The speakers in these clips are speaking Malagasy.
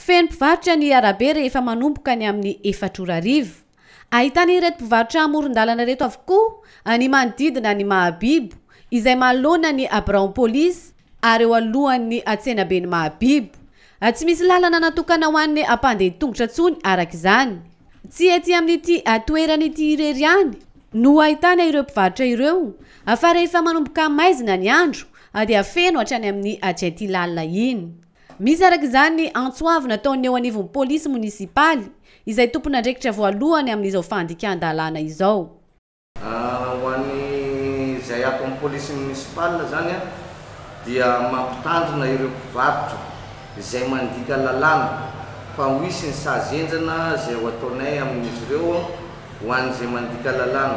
Feno mpivarotra ny arabe rehefa manomboka ny amin'ny 4 Ahitana ireto mpivarotra amoron-dalana reto avokoa ny manodidina ny Mahabibo izay manoloana ny Amoron police ary eo alohan'ny atsenabe ny Mahabibo. Tsy misy lalana natokana ho an'ny mpandeha tongotra tsony arak'izany. Tsy ety amin'ity toeran'ity irery ihany no ahitana ireo mpivarotra ireo fa rehefa manomboka maizina ny andro dia feno hatrany amin'ny atsety lalina iny. Misy arak'izany antsoavy nataony eo anivon'ny polisy munisipaly izay tompon'andraikitra voalohany amin'izao fandikan-dalana izao. Ho an'ny izay atao polisy munisipaly zany dia mampitandrina ireo mpivarotra izay mandika lalana fa hoisy ny sazenjana izay ho ataonay amin'izy ireo ho an'izay mandika lalana.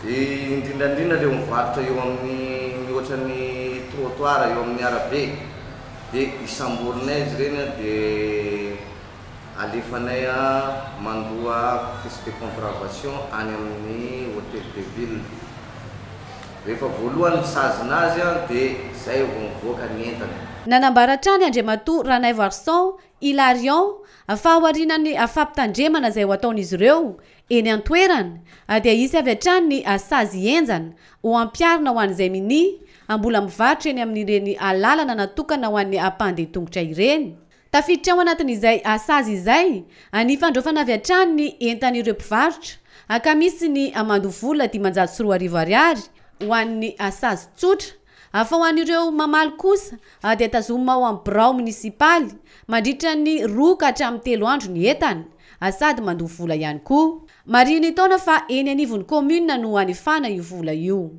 Indrindrandrindra ireo mivarotra eo amin'ny ohatran'ny trottoir eo amin'ny arabe dia isamborinay izy ireny dia alefanay mandoa fiche de contravention any amin'ny hôtel de ville. Rehefa voalohany misazona azy dia zay vao mivoaka ny entana. Nanambara-trany Andriamatoa Ranay Varson Hilarion fa aorinan'ny fampitandremana izay ho ataon'izy ireo eny an-toerana dia isy avy hatrany ny sazy enjana ho ampiarina ho an'izay mini mbola mivarotra eny amin'ireny lalana natokana ho an'ny mpandeha tongotra ireny. Tafiditra ao anatin'izay sazy izay ny fandraofana avy hatrany ny entan'ireo mpivarotra ka misy ny mandovola 540 ariary ho an'ny sazy tsotra. Fa ho an'ireo mamaly kosa dia tazomina ao amin'ny birao munisipaly mandritra ny 2 ka hatramin'ny 3 andro ny entana sady mandovola ihany koa. Mariny taona fa eny anivon'ny commune no hanifana io vola io.